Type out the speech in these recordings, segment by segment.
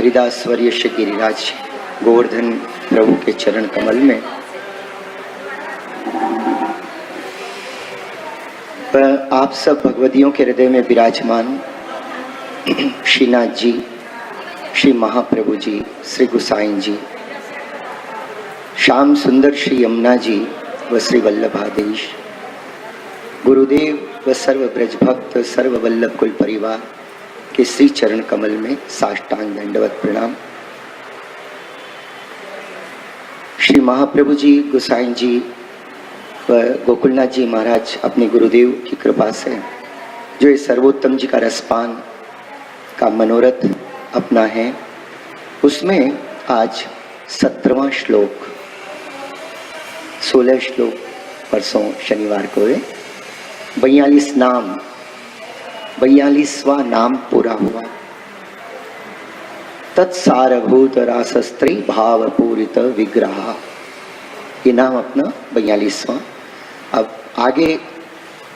हरिदासवर्य श्री गिरिराज गोवर्धन प्रभु के चरण कमल में आप सब भगवदियों के हृदय में विराजमान श्रीनाथ जी, श्री महाप्रभु जी, श्री गुसाई जी, श्याम सुंदर श्री यमुना जी व श्री वल्लभाधीश, गुरुदेव व सर्व ब्रज भक्त सर्व वल्लभ कुल परिवार के श्री चरण कमल में साष्टांग दंडवत प्रणाम। श्री महाप्रभु जी, गुसाई जी व गोकुलनाथ जी महाराज अपने गुरुदेव की कृपा से जो इस सर्वोत्तम जी का रसपान का मनोरथ अपना है, उसमें आज 17वां श्लोक, 16 श्लोक परसों शनिवार को है, 42वां नाम पूरा हुआ। तत्सारभूत रासस्त्री भाव पूरित विग्रह, ये नाम अपना 42वां। अब आगे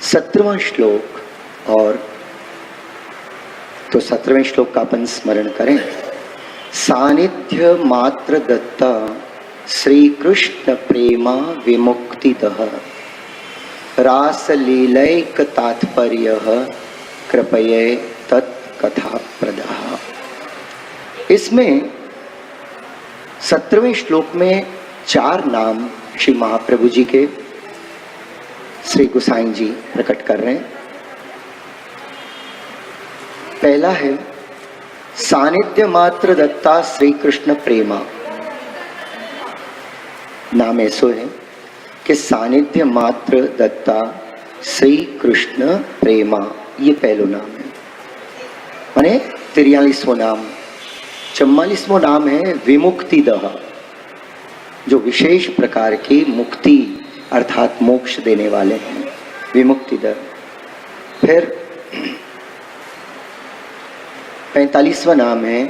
17वां श्लोक, और तो 17वें श्लोक का अपन स्मरण करें। सानिध्य मात्र दत्ता श्री कृष्ण प्रेमा विमुक्तिदः रासलीलैक तात्पर्य कृपये तत्कथा प्रदः। इसमें 17वें श्लोक में 4 नाम श्री महाप्रभु जी के श्री गुसाई जी प्रकट कर रहे हैं। पहला है सानिध्य मात्र दत्ता श्री कृष्ण प्रेमा। नाम ऐसो है कि सानिध्य मात्र दत्ता श्री कृष्ण प्रेमा, ये पहलो नाम है। माने 43वां नाम। 44वां नाम है विमुक्तिदः, जो विशेष प्रकार की मुक्ति अर्थात मोक्ष देने वाले हैं, विमुक्तिदः। फिर 45वां नाम है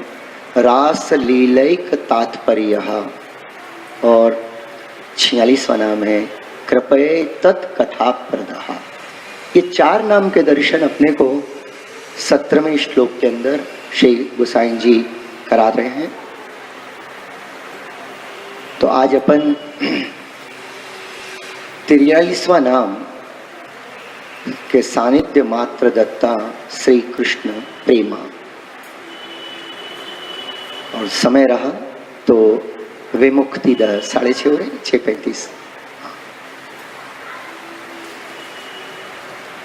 रासलीलैक तात्पर्य, और 46वां नाम है कृपये तत्कथा प्रदः। ये 4 नाम के दर्शन अपने को 17वें श्लोक के अंदर श्री गुसाई जी करा रहे हैं। तो आज अपन 43वां नाम के सानिध्य मात्र दत्ता श्री कृष्ण प्रेमा, और समय रहा तो विमुक्तिदः 6:30 हो रहे, 6:35।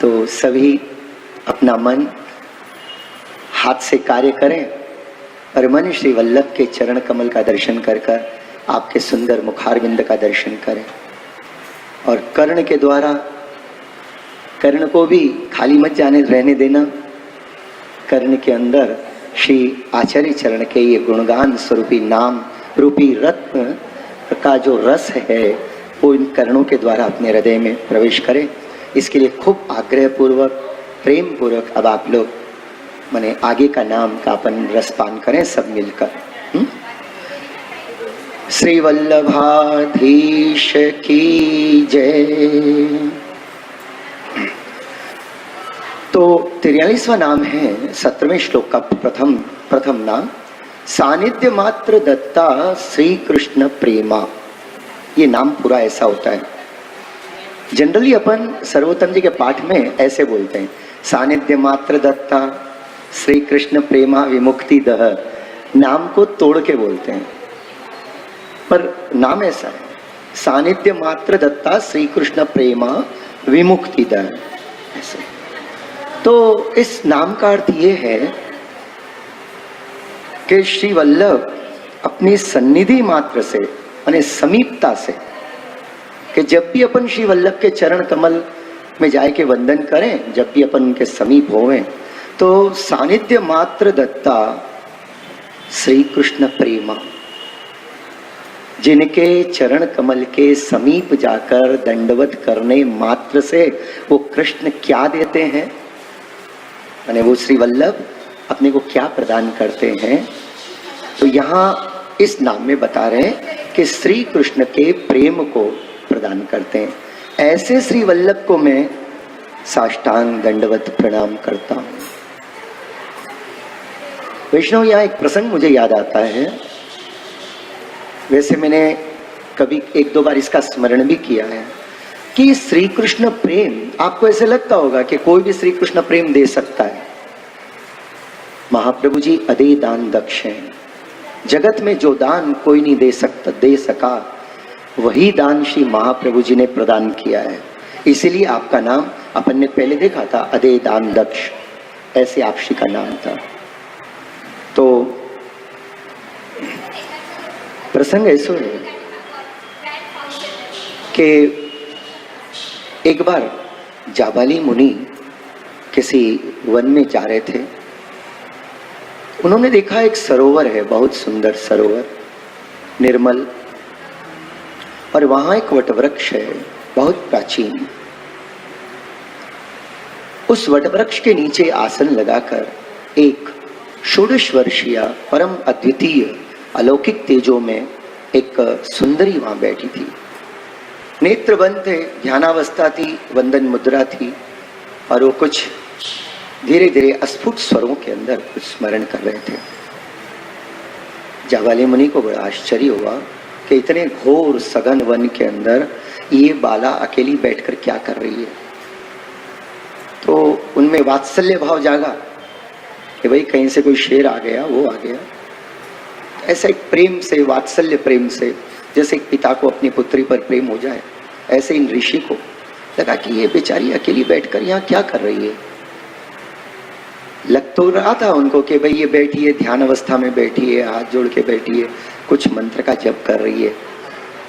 तो सभी अपना मन हाथ से कार्य करें और मन श्री वल्लभ के चरण कमल का दर्शन कर कर आपके सुंदर मुखारविंद का दर्शन करें, और कर्ण के द्वारा कर्ण को भी खाली मत जाने रहने देना। कर्ण के अंदर श्री आचार्य चरण के ये गुणगान स्वरूपी नाम रूपी रत्न का जो रस है, वो इन कर्णों के द्वारा अपने हृदय में प्रवेश करे। इसके लिए खूब आग्रह पूर्वक, प्रेम पूर्वक अब आप लोग माने आगे का नाम का अपन रसपान करें सब मिलकर। श्री वल्लभाधीश की जय। तो 43वां नाम है 17वें श्लोक का प्रथम नाम, सानिध्य मात्र दत्ता श्री कृष्ण प्रेमा। ये नाम पूरा ऐसा होता है। जनरली अपन सर्वोत्तम जी के पाठ में ऐसे बोलते हैं, सानिध्य मात्र दत्ता श्री कृष्ण प्रेमा विमुक्तिदः। नाम को तोड़ के बोलते हैं, पर नाम ऐसा है, सानिध्य मात्र दत्ता श्री कृष्ण प्रेमा विमुक्तिदः। ऐसे तो इस नाम का अर्थ ये है कि श्री वल्लभ अपनी सन्निधि मात्र से, माने समीपता से, कि जब भी अपन श्री वल्लभ के चरण कमल में जाए के वंदन करें, जब भी अपन उनके समीप होवें, तो सानिध्य मात्र दत्ता श्री कृष्ण प्रेमा, जिनके चरण कमल के समीप जाकर दंडवत करने मात्र से वो कृष्ण क्या देते हैं, माने वो श्री वल्लभ अपने को क्या प्रदान करते हैं। तो यहाँ इस नाम में बता रहे हैं कि श्री कृष्ण के प्रेम को प्रदान करते हैं। ऐसे श्री वल्लभ को मैं साष्टांग दंडवत प्रणाम करता हूँ। वैष्णव, यहाँ एक प्रसंग मुझे याद आता है। वैसे मैंने कभी एक दो बार इसका स्मरण भी किया है कि श्री कृष्ण प्रेम, आपको ऐसे लगता होगा कि कोई भी श्री कृष्ण प्रेम दे सकता है। महाप्रभु जी अदे दान दक्ष हैं। जगत में जो दान कोई नहीं दे सका, वही दान श्री महाप्रभु जी ने प्रदान किया है। इसीलिए आपका नाम अपन ने पहले देखा था, अदे दान दक्ष, ऐसे आप श्री का नाम था। तो प्रसंग ऐसा है कि एक बार जाबाली मुनि किसी वन में जा रहे थे। उन्होंने देखा एक सरोवर है, बहुत सुंदर सरोवर, निर्मल, और वहां एक वटवृक्ष है, बहुत प्राचीन। उस वटवृक्ष के नीचे आसन लगाकर एक 16 वर्षीय परम अद्वितीय अलौकिक तेजों में एक सुंदरी वहां बैठी थी। नेत्र बंद थे, ध्यानावस्था थी, वंदन मुद्रा थी, और वो कुछ धीरे धीरे अस्फुट स्वरों के अंदर कुछ स्मरण कर रहे थे। जाबाली मुनि को बड़ा आश्चर्य हुआ कि इतने घोर सघन वन के अंदर ये बाला अकेली बैठकर क्या कर रही है। तो उनमें वात्सल्य भाव जागा कि भाई कहीं से कोई शेर आ गया, वो आ गया। ऐसा एक प्रेम से, वात्सल्य प्रेम से, जैसे एक पिता को अपनी पुत्री पर प्रेम हो जाए, ऐसे इन ऋषि को लगा कि ये बेचारी अकेली बैठकर यहाँ क्या कर रही है। लग तो रहा था उनको कि भाई ये बैठी है, ध्यान अवस्था में बैठी है, हाथ जोड़ के बैठी है, कुछ मंत्र का जप कर रही है,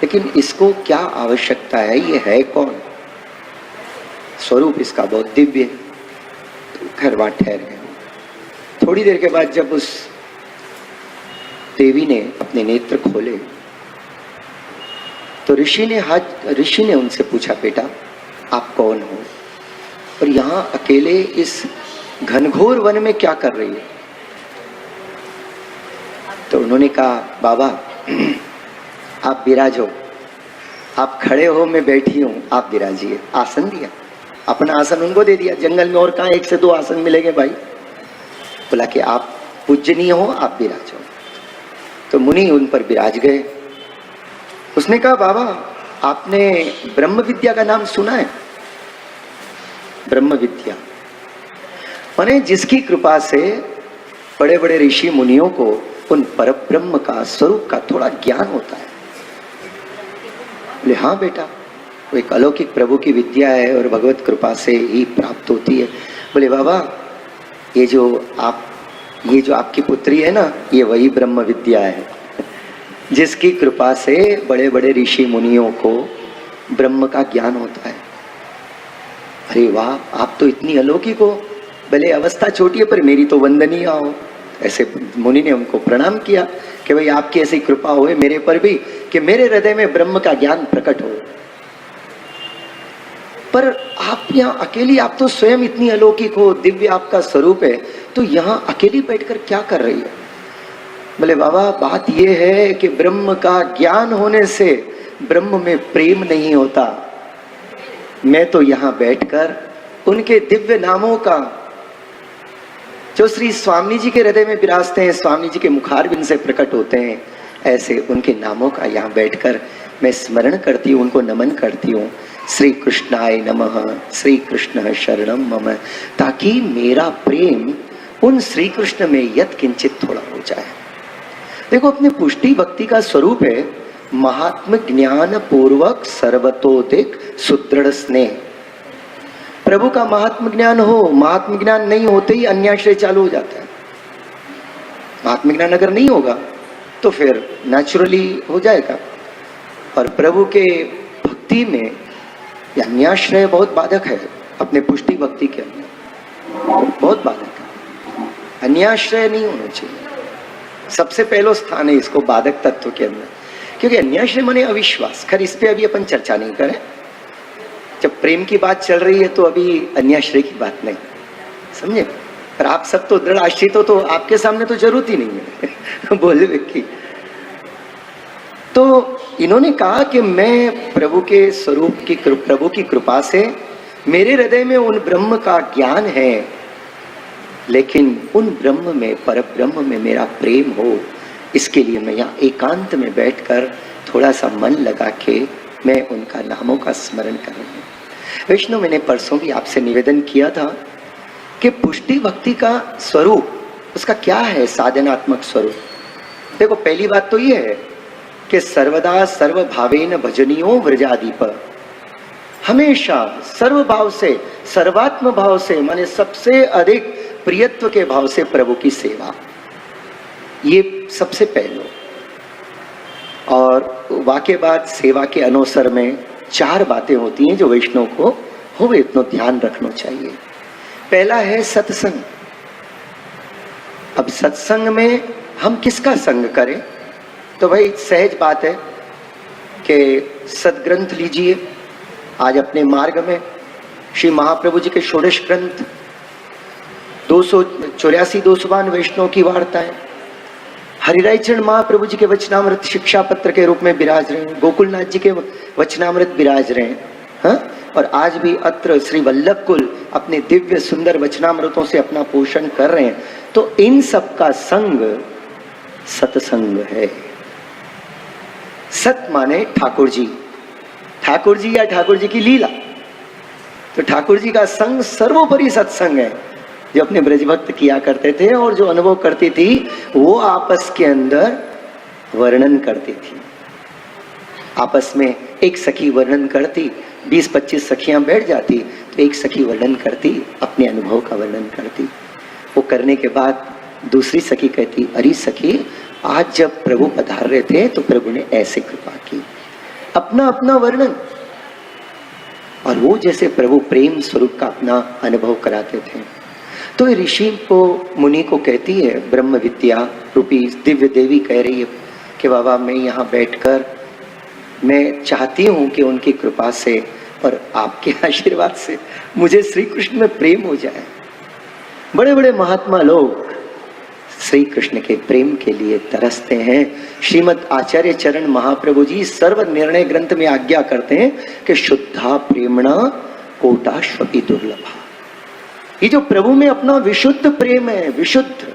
लेकिन इसको क्या आवश्यकता है, ये है कौन, स्वरूप इसका बहुत दिव्य है। तो खैर वहां ठहर गए। थोड़ी देर के बाद जब उस देवी ने अपने नेत्र खोले तो ऋषि ने उनसे पूछा, बेटा आप कौन हो और यहां अकेले इस घनघोर वन में क्या कर रही है। तो उन्होंने कहा, बाबा आप विराजो, आप खड़े हो, मैं बैठी हूं, आप विराजिए। आसन दिया, अपना आसन उनको दे दिया। जंगल में और कहाँ 1 से 2 आसन मिलेंगे भाई। बोला कि आप पूजनीय हो, आप विराजो। तो मुनि उन पर विराज गए। उसने कहा, बाबा आपने ब्रह्म विद्या का नाम सुना है? ब्रह्म विद्या माने जिसकी कृपा से बड़े बड़े ऋषि मुनियों को उन परब्रह्म का, स्वरूप का थोड़ा ज्ञान होता है। बोले हाँ बेटा, वो एक अलौकिक प्रभु की विद्या है और भगवत कृपा से ही प्राप्त होती है। बोले बाबा ये जो आपकी पुत्री है ना, ये वही ब्रह्म विद्या है जिसकी कृपा से बड़े बड़े ऋषि मुनियों को ब्रह्म का ज्ञान होता है। अरे वाह, आप तो इतनी अलौकिक हो, भले अवस्था छोटी है पर मेरी तो वंदनीय हो। ऐसे मुनि ने उनको प्रणाम किया कि भाई आपकी ऐसी कृपा होए मेरे पर भी कि मेरे हृदय में ब्रह्म का ज्ञान प्रकट हो। पर आप यहाँ अकेली, आप तो स्वयं इतनी अलौकिक हो, दिव्य आपका स्वरूप है, तो यहाँ अकेली बैठकर क्या कर रही है? बोले बाबा बात यह है कि ब्रह्म का ज्ञान होने से ब्रह्म में प्रेम नहीं होता। मैं तो यहाँ बैठकर उनके दिव्य नामों का, जो श्री स्वामी जी के हृदय में विराजते हैं, स्वामी जी के मुखारविंद से प्रकट होते हैं, ऐसे उनके नामों का यहाँ बैठकर मैं स्मरण करती हूँ, उनको नमन करती हूँ। श्री कृष्णाय नमः, श्री कृष्ण शरणम मम, ताकि मेरा प्रेम उन श्री कृष्ण में यत किंचित थोड़ा हो जाए। देखो अपने पुष्टि भक्ति का स्वरूप है महात्म ज्ञान पूर्वक सर्वतोधिक सुदृढ़ स्नेह। प्रभु का महात्म ज्ञान हो, महात्म ज्ञान नहीं होते ही अन्याश्रय चालू हो जाता है। महात्म ज्ञान अगर नहीं होगा तो फिर नेचुरली हो जाएगा। और प्रभु के भक्ति में अन्याश्रय बहुत बाधक है। अपने पुष्टि भक्ति के अंदर बहुत बाधक है, अन्याश्रय नहीं होना चाहिए। सबसे पहला स्थान है इसको बाधक तत्व के अंदर, क्योंकि अन्याश्रय माने अविश्वास। खैर इस पे अभी अपन चर्चा नहीं करें, जब प्रेम की बात चल रही है तो अभी अन्याश्रय की बात नहीं, समझे। पर आप सब तो दृढ़ आश्रित हो, तो आपके सामने तो जरूरत ही नहीं है बोले की। तो इन्होंने कहा कि मैं प्रभु के स्वरूप की, प्रभु की कृपा से मेरे हृदय में उन ब्रह्म का ज्ञान है लेकिन उन ब्रह्म में, पर ब्रह्म में मेरा प्रेम हो, इसके लिए मैं यहाँ एकांत में बैठकर थोड़ा सा मन लगा के मैं उनका नामों का स्मरण कर रहा हूँ। विष्णु, मैंने परसों भी आपसे निवेदन किया था कि पुष्टि भक्ति का स्वरूप, उसका क्या है साधनात्मक स्वरूप। देखो, पहली बात तो ये है कि सर्वदा सर्वभावेन भजनियो व्रजादीप, हमेशा सर्वभाव से, सर्वात्म भाव से, माने सबसे अधिक प्रियत्व के भाव से प्रभु की सेवा, ये सबसे पहले। और वाक्य बाद सेवा के अनुसार में 4 बातें होती हैं जो वैष्णव को हो इतना ध्यान रखना चाहिए। पहला है सत्संग। अब सत्संग में हम किसका संग करें? तो भाई सहज बात है कि सदग्रंथ लीजिए। आज अपने मार्ग में श्री महाप्रभु जी के षोडश ग्रंथ 284 200 वैष्णव की वार्ताएं, हरिराय चरण महाप्रभु जी के वचनामृत शिक्षा पत्र के रूप में विराज रहे हैं, गोकुलनाथ जी के वचनामृत विराज रहे हैं, हाँ? और आज भी अत्र श्री वल्लभ कुल अपने दिव्य सुंदर वचनामृतों से अपना पोषण कर रहे हैं। तो इन सब का संग सत्संग है। सत माने ठाकुर जी, ठाकुर जी या ठाकुर जी की लीला। तो ठाकुर जी का संग सर्वोपरि सत्संग है, जो अपने ब्रजभक्त किया करते थे और जो अनुभव करती थी वो आपस के अंदर वर्णन करती थी। आपस में एक सखी वर्णन करती, 20-25 सखियां बैठ जाती तो एक सखी वर्णन करती, अपने अनुभव का वर्णन करती। वो करने के बाद दूसरी सखी कहती, अरे सखी, आज जब प्रभु पधार रहे थे तो प्रभु ने ऐसे कृपा की, अपना अपना वर्णन। और वो जैसे प्रभु प्रेम स्वरूप का अपना अनुभव कराते थे। तो ऋषि को, मुनि को कहती है, ब्रह्म विद्या रूपी दिव्य देवी कह रही है कि बाबा मैं यहाँ बैठकर मैं चाहती हूँ कि उनकी कृपा से और आपके आशीर्वाद से मुझे श्री कृष्ण में प्रेम हो जाए। बड़े बड़े महात्मा लोग श्री कृष्ण के प्रेम के लिए तरसते हैं। श्रीमद आचार्य चरण महाप्रभु जी सर्व निर्णय ग्रंथ में आज्ञा करते हैं कि शुद्धा प्रेमणा कोटाश्वपि दुर्लभा। ये जो प्रभु में अपना विशुद्ध प्रेम है, विशुद्ध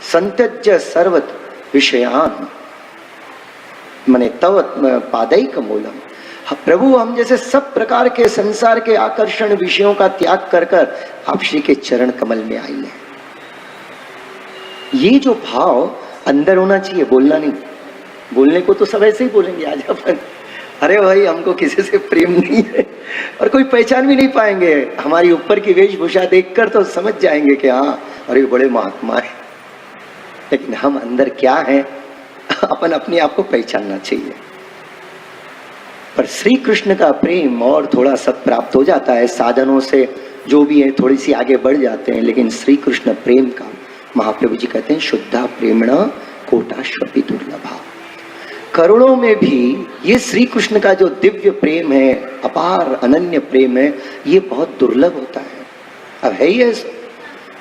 संत्यज्य सर्वत विषयान मने तव पादैक मूलम। प्रभु हम जैसे सब प्रकार के संसार के आकर्षण विषयों का त्याग कर कर आप श्री के चरण कमल में आई है। ये जो भाव अंदर होना चाहिए, बोलना नहीं। बोलने को तो सब ऐसे ही बोलेंगे आज अपन, अरे भाई हमको किसी से प्रेम नहीं है, और कोई पहचान भी नहीं पाएंगे। हमारी ऊपर की वेशभूषा देखकर तो समझ जाएंगे कि हाँ अरे बड़े महात्मा है, लेकिन हम अंदर क्या है अपन अपने आप को पहचानना चाहिए। पर श्री कृष्ण का प्रेम और थोड़ा सब प्राप्त हो जाता है साधनों से, जो भी है थोड़ी सी आगे बढ़ जाते हैं, लेकिन श्री कृष्ण प्रेम का महाप्रभु जी कहते हैं शुद्धा प्रेमणा कोटाश्वपि दुर्लभा। करोड़ों में भी ये श्री कृष्ण का जो दिव्य प्रेम है, अपार अनन्य प्रेम है, ये बहुत दुर्लभ होता है। अब है ही ऐसा,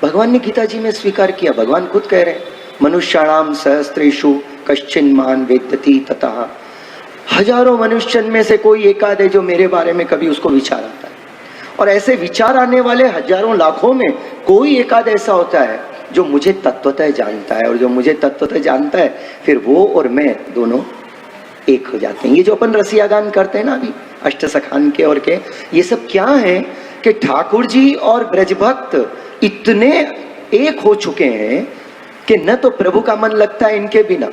भगवान ने गीता जी में स्वीकार किया। भगवान खुद कह रहे हैं, मनुष्याणाम सहस्त्रेषु कश्चिन मान वेदति तथा। हजारों मनुष्य में से कोई एकाध है जो मेरे बारे में कभी उसको विचार आता है, और ऐसे विचार आने वाले हजारों लाखों में कोई एकाध ऐसा होता है जो मुझे तत्वतः जानता है। और जो मुझे तत्वतः जानता है, फिर वो और मैं दोनों एक हो जाते हैं। ये जो अपन रसिया गान करते हैं ना अभी अष्ट सखान के और के, ये सब क्या है कि ठाकुर जी और ब्रजभक्त इतने एक हो चुके हैं कि न तो प्रभु का मन लगता है इनके बिना,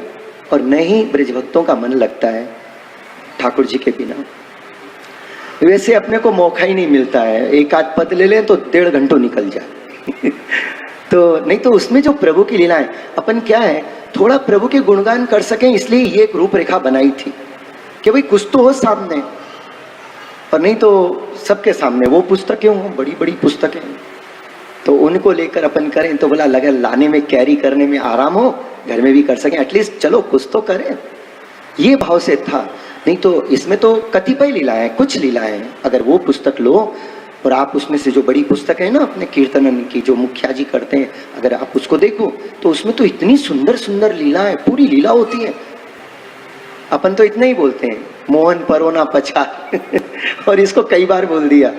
और न ही ब्रजभक्तों का मन लगता है ठाकुर जी के बिना। वैसे अपने को मौका ही नहीं मिलता है, एक आध पद ले लें तो 1.5 घंटों निकल जाए तो नहीं तो उसमें जो प्रभु की लीला है, अपन क्या है थोड़ा प्रभु के गुणगान कर सकें, इसलिए ये एक रूपरेखा बनाई थी कि भाई कुछ तो हो सामने, और नहीं तो सबके सामने वो पुस्तकें हों, बड़ी बड़ी पुस्तकें, तो उनको लेकर अपन करें तो बोला लगा लाने में कैरी करने में आराम हो, घर में भी कर सकें, एटलीस्ट चलो कुछ तो करें। ये भाव से था। नहीं तो इसमें तो कतिपय लीलाएं, कुछ लीलाएं, अगर वो पुस्तक लो और आप उसमें से जो बड़ी पुस्तक है ना अपने कीर्तन की जो मुखिया जी करते हैं, अगर आप उसको देखो तो उसमें तो इतनी सुंदर सुंदर लीलाएं, पूरी लीला होती है। अपन तो इतना ही बोलते हैं मोहन परोना पछाड़ और इसको कई बार बोल दिया,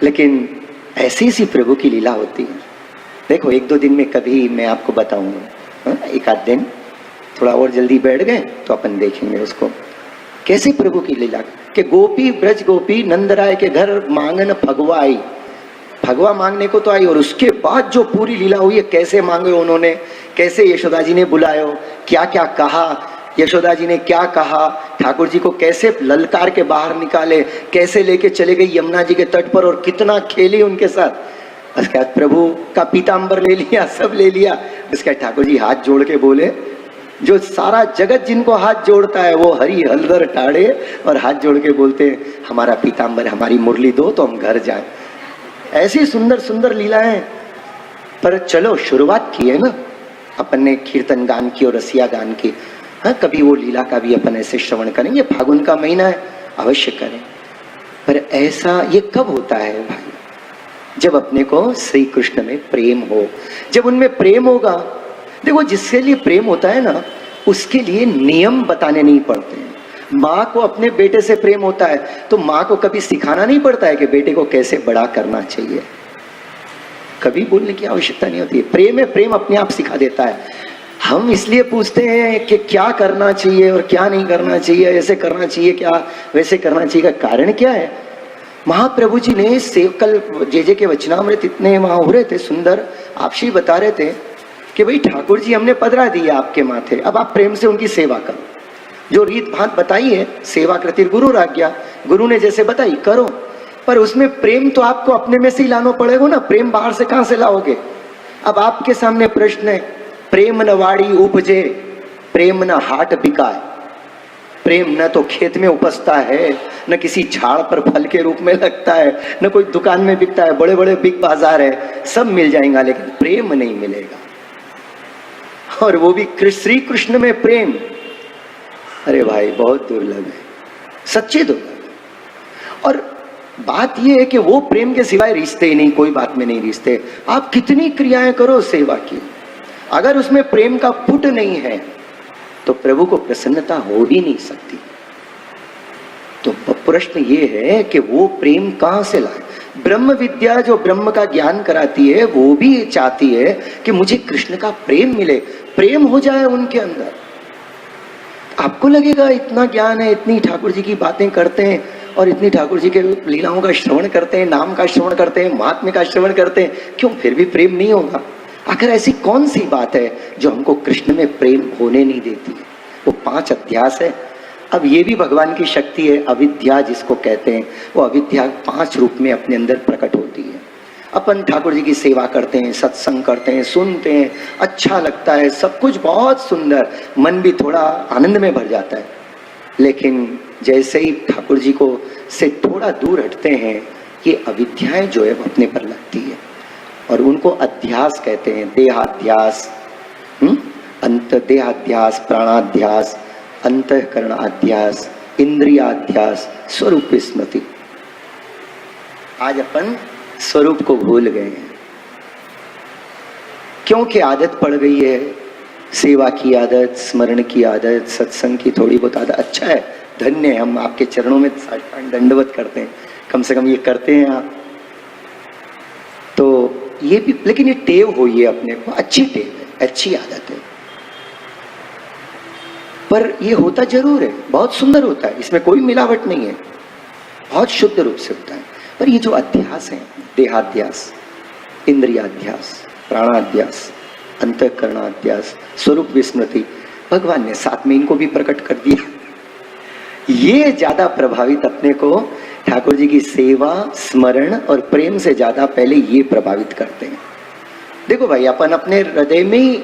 लेकिन ऐसी सी प्रभु की लीला होती है। देखो 1-2 दिन में कभी मैं आपको बताऊंगा, एक आध दिन थोड़ा और जल्दी बैठ गए तो अपन देखेंगे उसको कैसे प्रभु की लीला कि गोपी ब्रज गोपी नंदराय के घर मांगन फगवा आई। फगवा मांगने को तो आई, और उसके बाद जो पूरी लीला हुई है, कैसे मांगे उन्होंने, कैसे यशोदा जी ने बुलायो, क्या क्या कहा, यशोदा जी ने क्या कहा, ठाकुर जी को कैसे ललकार के बाहर निकाले, कैसे लेके चले गए यमुना जी के तट पर और कितना खेली उनके साथ। उसके बाद प्रभु का पीताम्बर ले लिया, सब ले लिया। उसके बाद ठाकुर जी हाथ जोड़ के बोले, जो सारा जगत जिनको हाथ जोड़ता है वो हरि हलदर टाड़े, और हाथ जोड़ के बोलते हैं हमारा पीताम्बर हमारी मुरली दो तो हम घर जाएं। ऐसी सुंदर सुंदर लीलाएं। पर चलो शुरुआत की है ना अपन ने, कीर्तन गान की और रसिया गान की। हाँ, कभी वो लीला का भी अपन ऐसे श्रवण करेंगे, फागुन का महीना है, अवश्य करें। पर ऐसा ये कब होता है भाई? जब अपने को श्री कृष्ण में प्रेम हो, जब उनमें प्रेम होगा। देखो जिसके लिए प्रेम होता है ना, उसके लिए नियम बताने नहीं पड़ते हैं। माँ को अपने बेटे से प्रेम होता है तो माँ को कभी सिखाना नहीं पड़ता है कि बेटे को कैसे बड़ा करना चाहिए, कभी बोलने की आवश्यकता नहीं होती है। प्रेम है, प्रेम अपने आप सिखा देता है। हम इसलिए पूछते हैं कि क्या करना चाहिए और क्या नहीं करना चाहिए, ऐसे करना चाहिए क्या, वैसे करना चाहिए, का कारण क्या है? महाप्रभु जी ने कल जे के वचनामृत इतने वहां हो रहे थे सुंदर, आप श्री बता रहे थे कि भाई ठाकुर जी हमने पधरा दिया आपके माथे, अब आप प्रेम से उनकी सेवा करो। जो रीत भात बताई है, सेवा कृतिर गुरु राज्ञा, गुरु ने जैसे बताई करो, पर उसमें प्रेम तो आपको अपने में से ही लाना पड़ेगा ना, प्रेम बाहर से कहां से लाओगे? अब आपके सामने प्रश्न है, प्रेम न वाड़ी उपजे, प्रेम न हाट बिकाए। प्रेम न तो खेत में उपजता है, न किसी झाड़ पर फल के रूप में लगता है, न कोई दुकान में बिकता है। बड़े बड़े बिग बाजार है, सब मिल जाएगा, लेकिन प्रेम नहीं मिलेगा। और वो भी श्री कृष्ण में प्रेम, अरे भाई बहुत दुर्लभ है, सच्चे दुर्लभ। और बात यह है कि वो प्रेम के सिवाय रिश्ते ही नहीं, कोई बात में नहीं रिश्ते। आप कितनी क्रियाएं करो सेवा की, अगर उसमें प्रेम का पुट नहीं है तो प्रभु को प्रसन्नता हो ही नहीं सकती। तो प्रश्न ये है कि वो प्रेम कहां से लाए? ब्रह्म विद्या जो ब्रह्म का ज्ञान कराती है, वो भी चाहती है कि मुझे कृष्ण का प्रेम मिले, प्रेम हो जाए उनके अंदर। आपको लगेगा इतना ज्ञान है, इतनी ठाकुर जी की बातें करते हैं और इतनी ठाकुर जी के लीलाओं का श्रवण करते हैं, नाम का श्रवण करते हैं, महात्म्य का श्रवण करते हैं, क्यों फिर भी प्रेम नहीं होगा? आखिर ऐसी कौन सी बात है जो हमको कृष्ण में प्रेम होने नहीं देती है? वो 5 अध्यास है। अब ये भी भगवान की शक्ति है, अविद्या जिसको कहते हैं, वो अविद्या 5 रूप में अपने अंदर प्रकट होती है। अपन ठाकुर जी की सेवा करते हैं, सत्संग करते हैं, सुनते हैं, अच्छा लगता है, सब कुछ बहुत सुंदर, मन भी थोड़ा आनंद में भर जाता है। लेकिन जैसे ही ठाकुर जी को से थोड़ा दूर हटते हैं, ये अविद्याएं जो है अपने पर लगती है, और उनको अध्यास कहते हैं। देहाध्यास, अंत देहाध्यास, प्राणाध्यास, अंतःकरण अध्यास, इंद्रियाध्यास, स्वरूप विस्मृति। आज अपन स्वरूप को भूल गए हैं, क्योंकि आदत पड़ गई है, सेवा की आदत, स्मरण की आदत, सत्संग की थोड़ी बहुत आदत। अच्छा है, धन्य है, हम आपके चरणों में साष्टांग दंडवत करते हैं, कम से कम ये करते हैं आप। तो ये भी, लेकिन ये टेव हुई है अपने को, अच्छी टेव है, अच्छी आदत है। पर ये होता जरूर है, बहुत सुंदर होता है, इसमें कोई मिलावट नहीं है, बहुत शुद्ध रूप से होता है। पर ये जो अध्यास है, देहाध्यास, इंद्रियाध्यास, प्राणाध्यास, अंतःकरणाध्यास, स्वरूप विस्मृति, भगवान ने साथ में इनको भी प्रकट कर दिया। ये ज्यादा प्रभावित अपने को ठाकुर जी की सेवा, स्मरण और प्रेम से ज्यादा पहले ये प्रभावित करते हैं। देखो भाई, अपन अपने हृदय में ही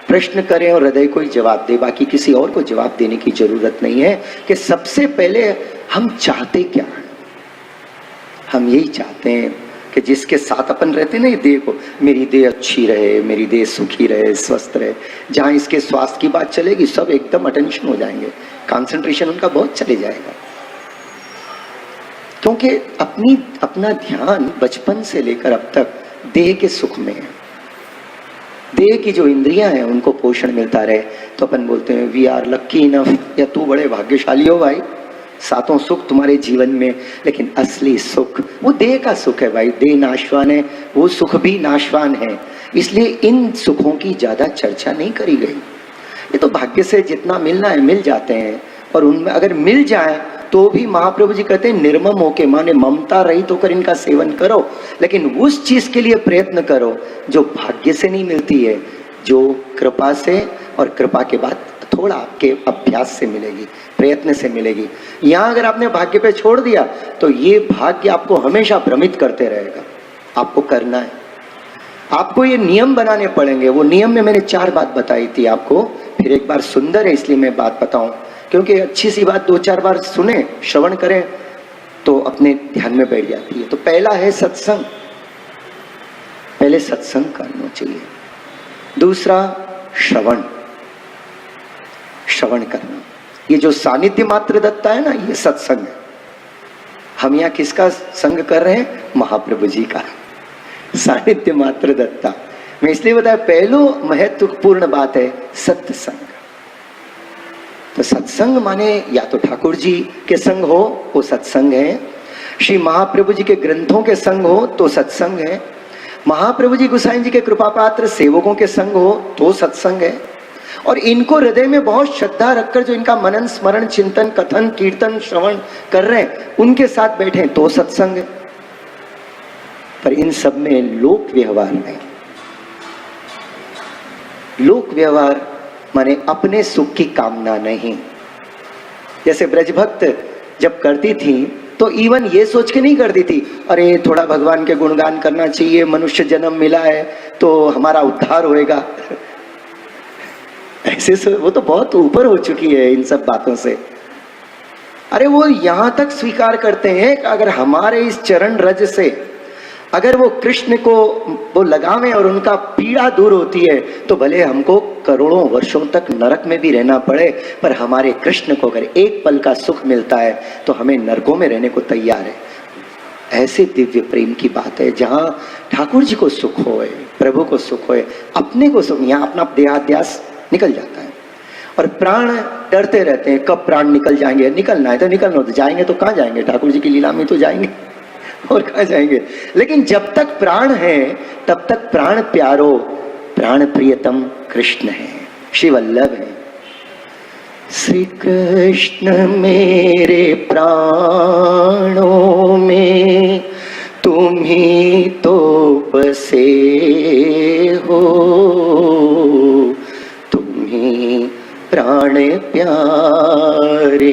प्रश्न करें और हृदय को ही जवाब दे, बाकी किसी और को जवाब देने की जरूरत नहीं है कि सबसे पहले हम चाहते क्या है। हम यही चाहते हैं कि जिसके साथ अपन रहते ना, ये देह को, मेरी देह अच्छी रहे, मेरी देह सुखी रहे, स्वस्थ रहे। जहां इसके स्वास्थ्य की बात चलेगी, सब एकदम अटेंशन हो जाएंगे, कंसंट्रेशन उनका बहुत चले जाएगा, क्योंकि अपना ध्यान बचपन से लेकर अब तक देह के सुख में है। देह की जो इंद्रियां हैं उनको पोषण मिलता रहे तो अपन बोलते हैं वी आर लक्की इनफ, या तू बड़े भाग्यशाली हो भाई, सातों सुख तुम्हारे जीवन में। लेकिन असली सुख वो देह का सुख है भाई, देह नाशवान है, वो सुख भी नाशवान है। इसलिए इन सुखों की ज्यादा चर्चा नहीं करी गई। ये तो भाग्य से जितना मिलना है मिल जाते हैं, और उनमें अगर मिल जाए तो भी महाप्रभु जी कहते हैं निर्मम होके, माने ममता रहित होकर इनका सेवन करो, लेकिन उस चीज के लिए प्रयत्न करो जो भाग्य से नहीं मिलती है, जो कृपा से और कृपा के बाद थोड़ा आपके अभ्यास से मिलेगी, प्रयत्न से मिलेगी। यहां अगर आपने भाग्य पे छोड़ दिया तो ये भाग्य आपको हमेशा भ्रमित करते रहेगा। आपको करना है, आपको ये नियम बनाने पड़ेंगे। वो नियम में मैंने 4 बात बताई थी आपको, फिर एक बार सुंदर है इसलिए मैं बात बताऊं, क्योंकि अच्छी सी बात 2-4 बार सुने, श्रवण करें तो अपने ध्यान में बैठ जाती है। तो पहला है सत्संग, पहले सत्संग करना चाहिए। दूसरा श्रवण, श्रवण करना। ये जो सानिध्य मात्र दत्ता है ना, ये सत्संग है। हम यहाँ किसका संग कर रहे हैं? महाप्रभु जी का सानिध्य मात्र दत्ता। मैं इसलिए बताया पहलो महत्वपूर्ण बात है सत्संग। तो सत्संग माने या तो ठाकुर जी के संग हो वो सत्संग है, श्री महाप्रभु जी के ग्रंथों के संग हो तो सत्संग है, महाप्रभु जी गोसाई जी के कृपा पात्र सेवकों के संग हो तो सत्संग है, और इनको हृदय में बहुत श्रद्धा रखकर जो इनका मनन स्मरण चिंतन कथन कीर्तन श्रवण कर रहे हैं उनके साथ बैठे तो सत्संग है। पर इन सब में लोक व्यवहार नहीं। लोक व्यवहार माने अपने सुख की कामना नहीं। जैसे ब्रजभक्त जब करती थी तो इवन ये सोच के नहीं करती थी अरे थोड़ा भगवान के गुणगान करना चाहिए, मनुष्य जन्म मिला है तो हमारा उद्धार होएगा। ऐसे वो तो बहुत ऊपर हो चुकी है इन सब बातों से। अरे वो यहां तक स्वीकार करते हैं कि अगर हमारे इस चरण रज से अगर वो कृष्ण को वो लगावें और उनका पीड़ा दूर होती है तो भले हमको करोड़ों वर्षों तक नरक में भी रहना पड़े, पर हमारे कृष्ण को अगर एक पल का सुख मिलता है तो हमें नरकों में रहने को तैयार है। ऐसे दिव्य प्रेम की बात है जहां ठाकुर जी को सुख होए, प्रभु को सुख होए, अपने को सुख, यहाँ अपना देहाध्यास निकल जाता है। और प्राण डरते रहते हैं कब प्राण निकल जाएंगे। निकलना है तो निकलना, तो जाएंगे तो कहाँ जाएंगे? ठाकुर जी की लीला में तो जाएंगे, और कहाँ जाएंगे। लेकिन जब तक प्राण है तब तक प्राण प्यारो, प्राण प्रियतम कृष्ण है, श्री वल्लभ है। श्री कृष्ण मेरे प्राणों में तुम ही तो बसे हो, तुम ही प्राण प्यारे,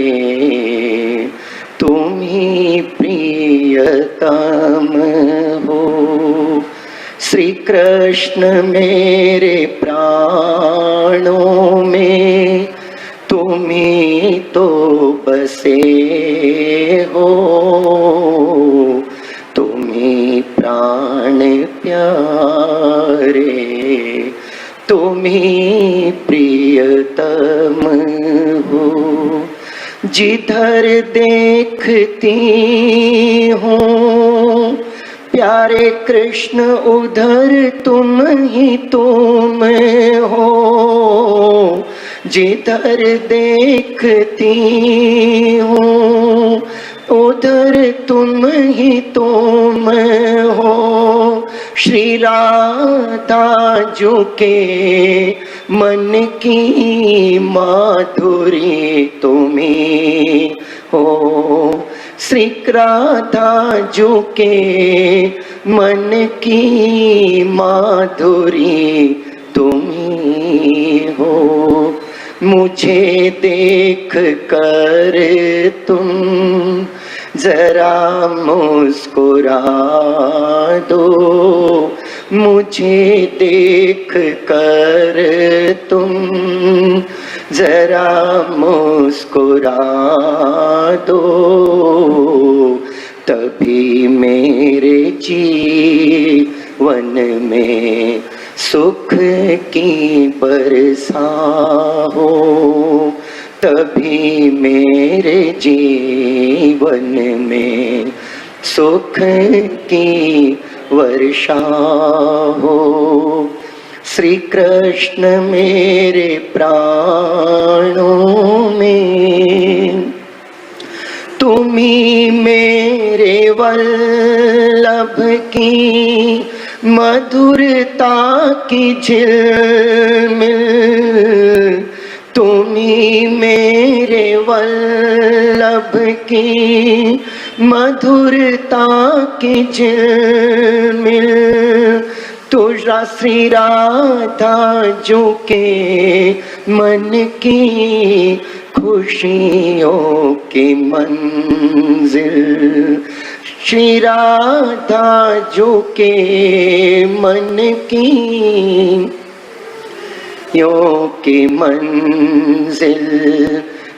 तुम ही प्रियतम हो। श्री कृष्ण मेरे प्राणों में तुम ही तो बसे हो, तुम ही प्राण प्यारे, तुम ही प्रियतम हो। जिधर देखती हूँ प्यारे कृष्ण उधर तुम ही तुम हो, जिधर देखती हूँ उधर तुम ही तुम हो। श्री राधा जो के मन की माधुरी तुम्ही हो, श्री राधा जो के मन की माधुरी तुम्ही हो। मुझे देख कर तुम जरा मुस्कुरा दो, मुझे देख कर तुम जरा मुस्कुरा दो, तभी मेरे जीवन में सुख की बरसा हो, तभी मेरे जीवन में सुख की वर्षा हो। श्री कृष्ण मेरे प्राणों में तुम ही मेरे वल्लभ की मधुरता की झिलमिल तुम्ही मेरे वल्लभ की, मधुरता की झिलमिल तुझा श्री राधा जो के मन की खुशियों की मंजिल, श्री राधा जो के मन की यो की मंजिल।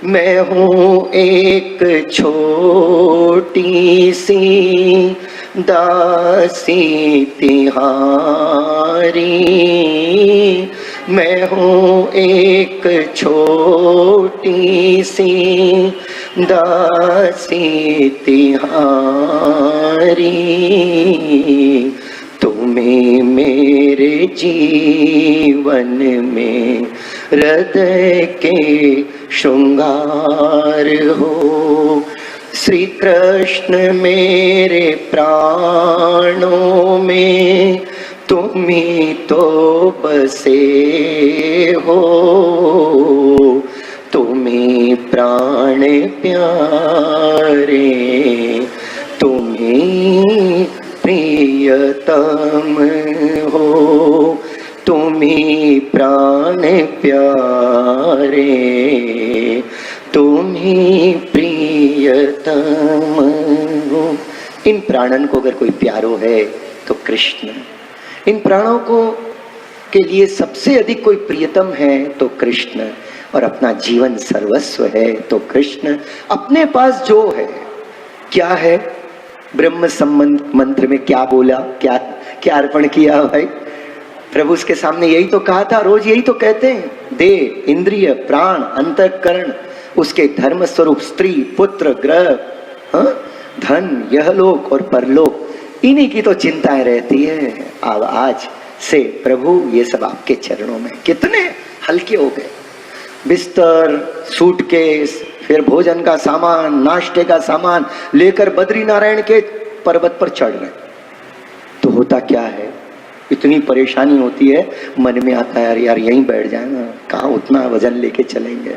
मैं हूँ एक छोटी सी दासी तिहारी, मैं हूँ एक छोटी सी दासी तिहारी, तुम्हें मेरे जीवन में हृदय के श्रृंगार हो। श्री कृष्ण मेरे प्राणों में तुम ही तो बसे हो, तुम्ही प्राण प्यारे, तुम्ही प्रियतम हो, तुम्ही प्राण प्यारे, तुम्ही प्रियतम हो। इन प्राणन को अगर कोई प्यारो है तो कृष्ण, इन प्राणों को के लिए सबसे अधिक कोई प्रियतम है तो कृष्ण, और अपना जीवन सर्वस्व है तो कृष्ण। अपने पास जो है क्या है, ब्रह्म संबंध मंत्र में क्या बोला, क्या क्या अर्पण किया भाई प्रभु उसके सामने, यही तो कहा था, रोज यही तो कहते हैं, दे इंद्रिय प्राण अंतःकरण, उसके धर्म स्वरूप स्त्री पुत्र ग्रह धन यहलोक और परलोक, इन्हीं की तो चिंताएं रहती है। अब आज से प्रभु ये सब आपके चरणों में, कितने हल्के हो गए, बिस्तर सूटकेस, फिर भोजन का सामान नाश्ते का सामान लेकर बद्री नारायण के पर्वत पर चढ़ रहे। तो होता क्या है, इतनी परेशानी होती है, मन में आता है यार यहीं बैठ जाए ना, कहाँ उतना वजन लेके चलेंगे।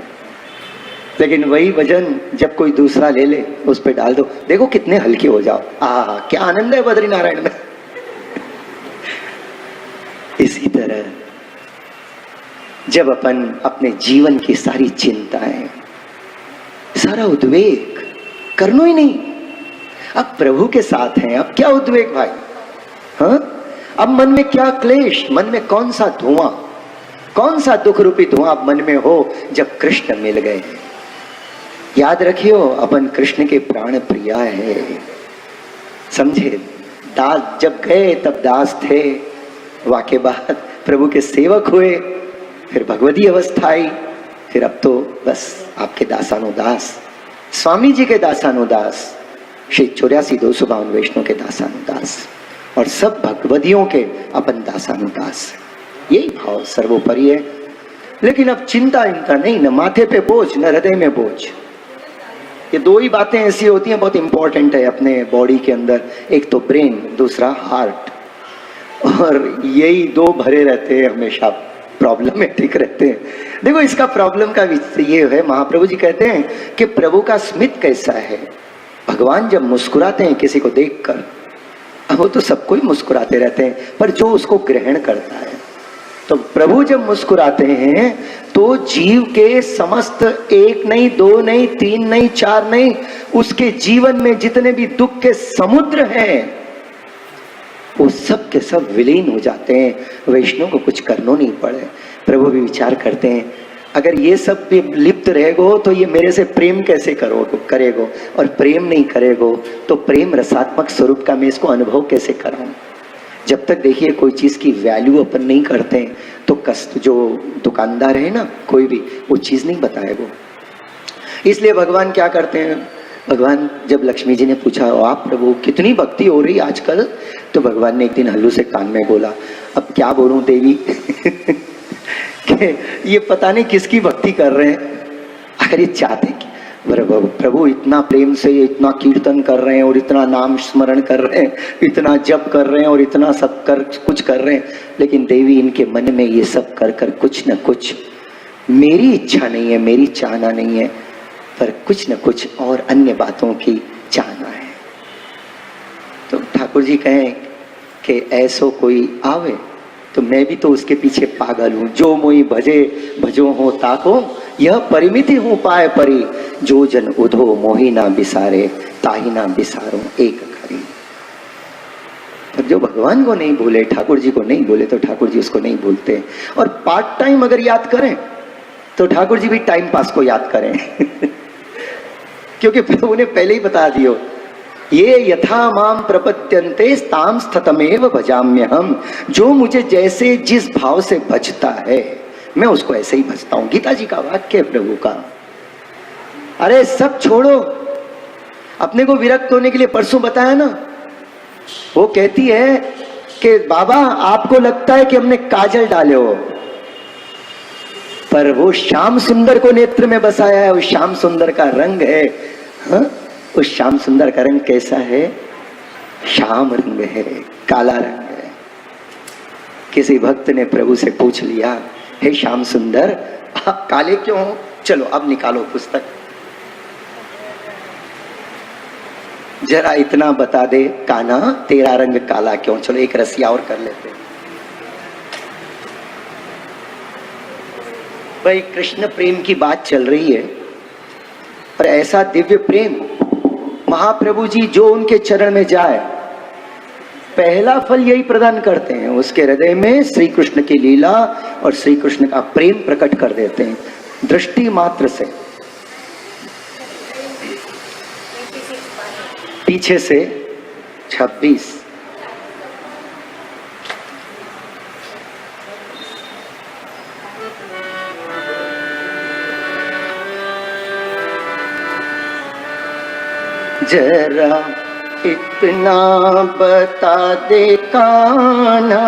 लेकिन वही वजन जब कोई दूसरा ले ले, उस पर डाल दो, देखो कितने हल्के हो जाओ, क्या आनंद है बद्री नारायण में। इसी तरह जब अपन अपने जीवन की सारी चिंताएं, सारा उद्वेग करना ही नहीं, अब प्रभु के साथ हैं, अब क्या उद्वेग भाई, अब मन में क्या क्लेश, मन में कौन सा धुआं, कौन सा दुख रूपी धुआं मन में हो जब कृष्ण मिल गए। याद रखियो अपन कृष्ण के प्राण प्रिया है, समझे। दास जब गए तब दास थे, वाके बाद प्रभु के सेवक हुए, फिर भगवती अवस्था आई, फिर अब तो बस आपके दासानुदास, स्वामी जी के दासानुदास, श्री 84,252 वैष्णव के दासानुदास, और सब भगवदियों के अपन दासानुदास। यही भाव सर्वोपरि है। लेकिन अब चिंता इनका नहीं, न माथे पे बोझ न हृदय में बोझ। ये दो ही बातें ऐसी होती हैं, बहुत इंपॉर्टेंट है अपने बॉडी के अंदर, एक तो ब्रेन, दूसरा हार्ट, और यही दो भरे रहते हैं हमेशा, प्रॉब्लमेटिक रहते हैं। देखो इसका प्रॉब्लम का ये है, महाप्रभु जी कहते हैं कि प्रभु का स्मित कैसा है। भगवान जब मुस्कुराते हैं किसी को देखकर, वो तो सबको ही मुस्कुराते रहते हैं, पर जो उसको ग्रहण करता है, तो प्रभु जब मुस्कुराते हैं तो जीव के समस्त, एक नहीं दो नहीं तीन नहीं चार नहीं, उसके जीवन में जितने भी दुख के समुद्र हैं वो सब के सब विलीन हो जाते हैं। वैष्णव को कुछ करना नहीं पड़े। प्रभु भी विचार करते हैं, अगर ये सब भी लिप्त रहेगो तो ये मेरे से प्रेम कैसे करेगो, और प्रेम नहीं करेगो तो प्रेम रसात्मक स्वरूप का मैं इसको अनुभव कैसे कराऊं। जब तक देखिए कोई चीज की वैल्यू अपन नहीं करते हैं तो कष्ट, जो दुकानदार है ना कोई भी, वो चीज नहीं बताएगा। इसलिए भगवान क्या करते हैं, भगवान जब लक्ष्मी जी ने पूछा, आप प्रभु कितनी भक्ति हो रही आजकल, तो भगवान ने एक दिन हल्लू से कान में बोला, अब क्या बोलूं देवी कि ये पता नहीं किसकी भक्ति कर रहे हैं। अगर ये चाहते प्रभु इतना प्रेम से इतना कीर्तन कर रहे हैं और इतना नाम स्मरण कर रहे हैं, इतना जप कर रहे हैं और इतना सब कर कुछ कर रहे हैं, लेकिन देवी इनके मन में ये सब कर कर कुछ न कुछ, मेरी इच्छा नहीं है, मेरी चाहना नहीं है, पर कुछ न कुछ और अन्य बातों की चाहना है। तो ठाकुर जी कहें कि ऐसो कोई आवे तो मैं भी तो उसके पीछे पागल हूं। जो मोई भजे भजो हो ताको, यह परिमिति हूं पाए परी, जो जन उधो मोही ना बिसारे, ताही ना बिसारो एक खरी। पर जो भगवान को नहीं भूले, ठाकुर जी को नहीं भूले, तो ठाकुर जी उसको नहीं भूलते। और पार्ट टाइम अगर याद करें तो ठाकुर जी भी टाइम पास को याद करें क्योंकि प्रभु ने पहले ही बता दियो, ये यथा माम प्रपद्यन्ते ताम स्थतमेव भजाम्यहम। जो मुझे जैसे जिस भाव से भजता है मैं उसको ऐसे ही भजता हूं। गीता जी का वाक्य है प्रभु का। अरे सब छोड़ो, अपने को विरक्त होने के लिए परसों बताया ना, वो कहती है कि बाबा आपको लगता है कि हमने काजल डाले हो, पर वो श्याम सुंदर को नेत्र में बसाया है, वो श्याम सुंदर का रंग है। हाँ? उस श्याम सुंदर का रंग कैसा है? श्याम रंग है, काला रंग है। किसी भक्त ने प्रभु से पूछ लिया, हे श्याम सुंदर आप काले क्यों हो? चलो अब निकालो पुस्तक, जरा इतना बता दे कान्हा तेरा रंग काला क्यों। चलो एक रसिया और कर लेते। भाई कृष्ण प्रेम की बात चल रही है, पर ऐसा दिव्य प्रेम महाप्रभु जी जो उनके चरण में जाए पहला फल यही प्रदान करते हैं, उसके हृदय में श्री कृष्ण की लीला और श्री कृष्ण का प्रेम प्रकट कर देते हैं दृष्टि मात्र से। पीछे से 26 जरा इतना बता दे कान्हा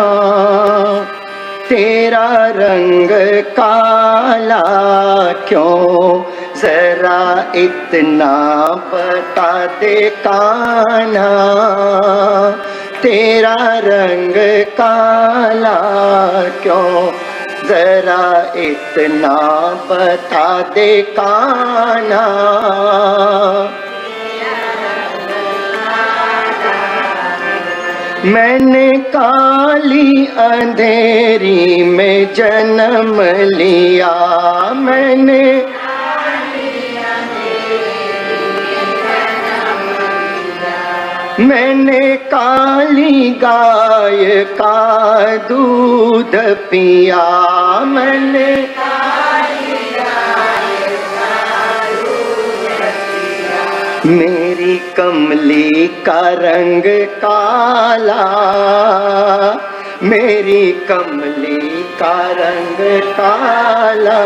तेरा रंग काला क्यों। जरा इतना बता दे कान्हा तेरा रंग काला क्यों। जरा इतना बता दे कान्हा। मैंने काली अंधेरी में जन्म लिया, मैंने काली गाय का दूध पिया, मैंने मेरी कमली का रंग काला, मेरी कमली का रंग काला,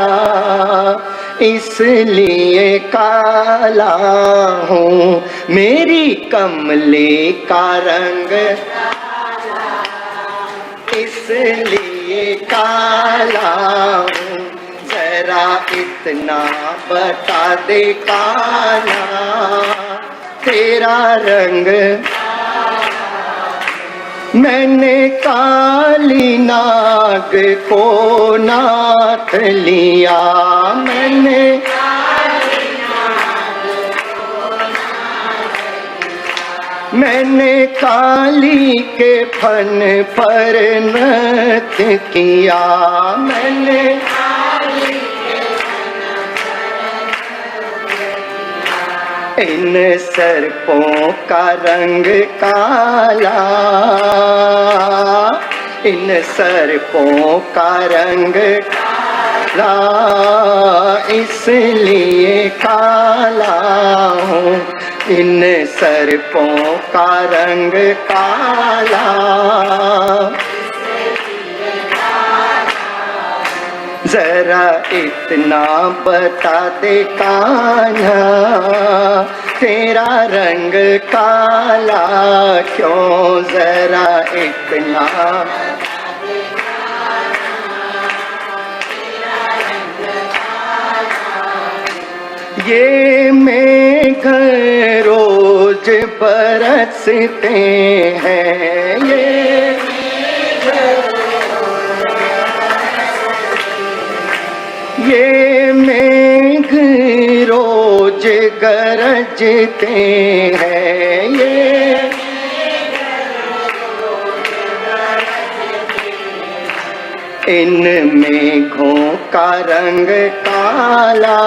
इसलिए काला हूँ। मेरी कमली का रंग इसलिए काला हूँ। जरा इतना बता दे कान्हा तेरा रंग। मैंने काली नाग को नाथ लिया, मैंने काली के फन पर नृत्य किया, मैंने इन सर्पों का रंग काला, इन सर्पों का रंग काला, इसलिए काला हूँ। इन सर्पों का रंग काला, जरा इतना बता दे कान्हा तेरा रंग काला क्यों। जरा इतना ये रोज बरसते हैं, ये मेघ रोज गरजते हैं, इन मेघों का रंग काला,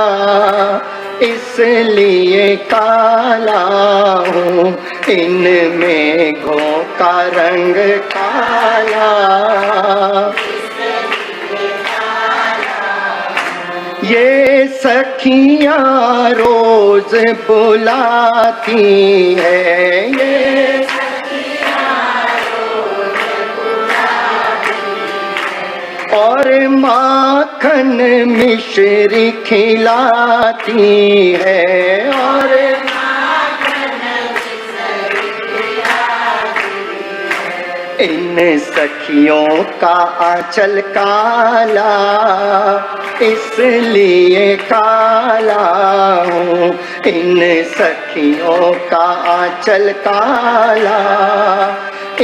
इसलिए काला हूँ। इन मेघों का रंग काला, ये सखियाँ रोज बुलाती है, ये और माखन मिश्री खिलाती है, और इन सखियों का आंचल काला, इसलिए काला हूँ। इन सखियों का आंचल काला,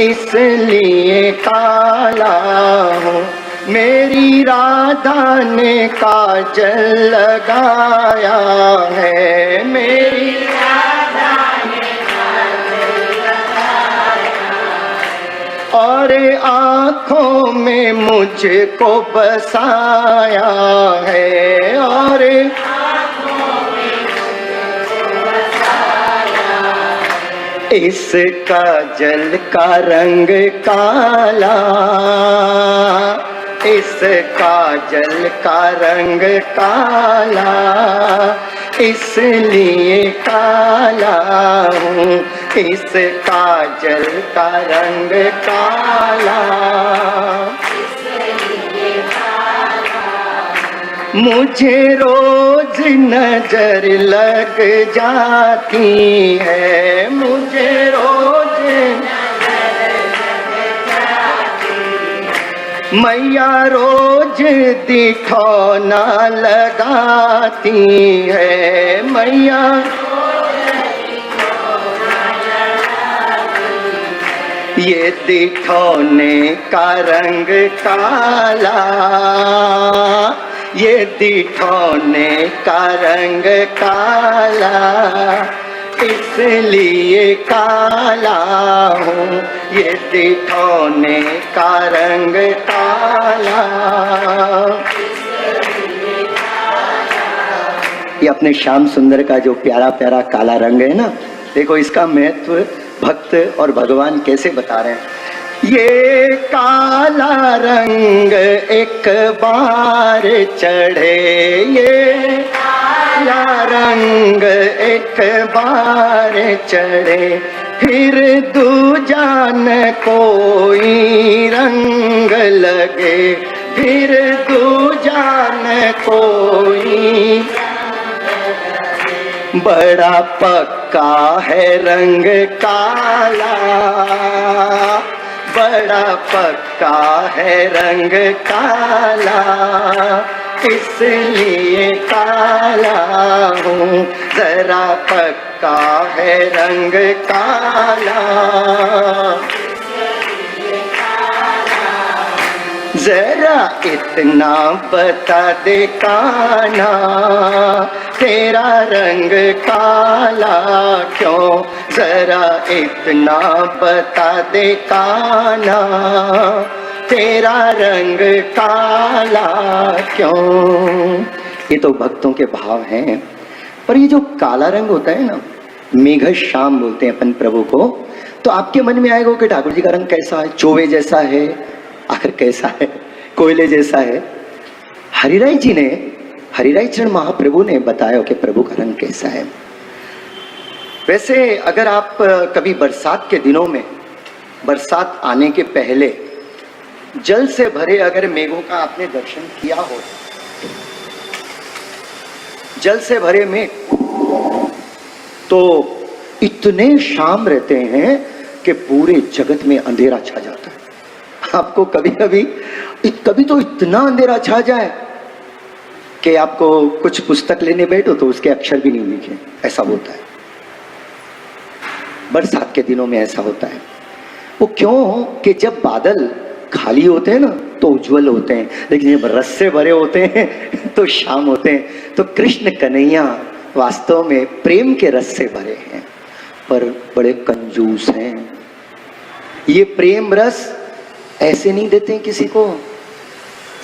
इसलिए काला हूँ। मेरी राधा ने काजल लगाया है, मेरी राधा ने काजल लगाया, और आँखों में मुझको बसाया है, और आँखों में मुझको बसाया है। इस काजल का रंग काला, इस काजल का रंग काला, इसलिए काला हूँ। इस काजल का रंग काला, इसलिए काला। मुझे रोज नजर लग जाती है, मुझे रोज मैया रोज दिखौना लगाती है, मैया ये दिखौने का रंग काला, ये दिखौने का रंग काला, इसलिए काला हूँ। ये दिखौने का रंग काला, ये अपने श्याम सुंदर का जो प्यारा प्यारा काला रंग है ना, देखो इसका महत्व भक्त और भगवान कैसे बता रहे हैं। ये काला रंग एक बार चढ़े, ये काला रंग एक बार चढ़े, फिर दूजा न कोई रंग लगे, फिर दूजा न कोई। बड़ा पक्का है रंग काला, बड़ा पक्का है रंग काला, इसलिए काला हूँ। जरा पक्का है रंग काला, जरा इतना बता दे कान्हा, तेरा रंग काला क्यों? जरा इतना बता दे कान्हा, तेरा रंग काला क्यों? ये तो भक्तों के भाव हैं। पर ये जो काला रंग होता है ना, मेघ श्याम बोलते हैं अपन प्रभु को, तो आपके मन में आएगा कि ठाकुर जी का रंग कैसा है? चोवे जैसा है, आखिर कैसा है? कोयले जैसा है? हरिराय जी ने, हरिराय चरण महाप्रभु ने बताया कि प्रभु का रंग कैसा है। वैसे अगर आप कभी बरसात के दिनों में, बरसात आने के पहले जल से भरे अगर मेघों का आपने दर्शन किया हो, जल से भरे मेघ तो इतने शाम रहते हैं कि पूरे जगत में अंधेरा छा जाता है। आपको कभी तो इतना अंधेरा छा जाए कि आपको कुछ पुस्तक लेने बैठो तो उसके अक्षर भी नहीं दिखे, ऐसा होता है। बरसात के दिनों में ऐसा होता है। वो क्यों कि जब बादल खाली होते हैं ना तो उज्जवल होते हैं, लेकिन जब रस से भरे होते हैं तो शाम होते हैं। तो कृष्ण कन्हैया वास्तव में प्रेम के रस से भरे हैं, पर बड़े कंजूस हैं। ये प्रेम रस ऐसे नहीं देते हैं किसी को।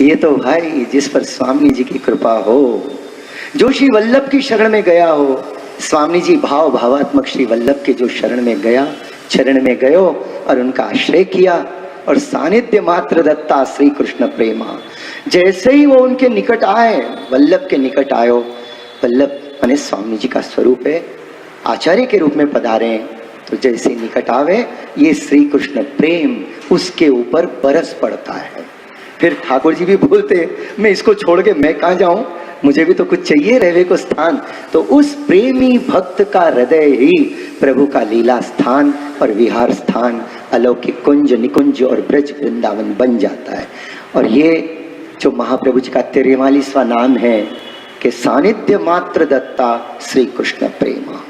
ये तो भाई जिस पर स्वामी जी की कृपा हो, जो श्री वल्लभ की शरण में गया हो, स्वामी जी भाव भावात्मक श्री वल्लभ के जो शरण में गया, चरण में गयो और उनका आश्रय किया और सानिध्य मात्र दत्ता श्री कृष्ण प्रेमा। जैसे ही वो उनके निकट आए, वल्लभ के निकट आयो, वल्लभ माने स्वामी जी का स्वरूप है, आचार्य के रूप में पधारे, तो जैसे ही निकट आवे ये श्री कृष्ण प्रेम उसके ऊपर बरस पड़ता है। फिर ठाकुर जी भी बोलते मैं इसको छोड़ के मैं कहाँ जाऊं, मुझे भी तो कुछ चाहिए रहने को स्थान। तो उस प्रेमी भक्त का हृदय ही प्रभु का लीला स्थान और विहार स्थान, अलौकिक कुंज निकुंज और ब्रज वृंदावन बन जाता है। और ये जो महाप्रभु जी का 43वां नाम है कि सानिध्य मात्र दत्ता श्री कृष्ण प्रेमा,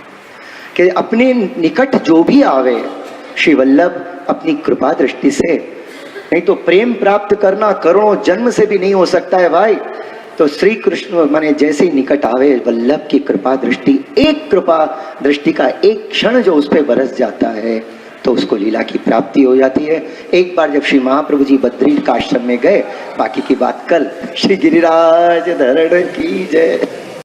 कि अपने निकट जो भी आवे श्री वल्लभ अपनी कृपा दृष्टि से, नहीं तो प्रेम प्राप्त करना करोड़ों जन्म से भी नहीं हो सकता है भाई। तो श्री कृष्ण माने जैसे ही निकट आवे वल्लभ की कृपा दृष्टि, एक कृपा दृष्टि का एक क्षण जो उस पर बरस जाता है तो उसको लीला की प्राप्ति हो जाती है। एक बार जब श्री महाप्रभु जी बद्री का आश्रम में गए, बाकी की बात कल। श्री गिरिराज धरण की जय।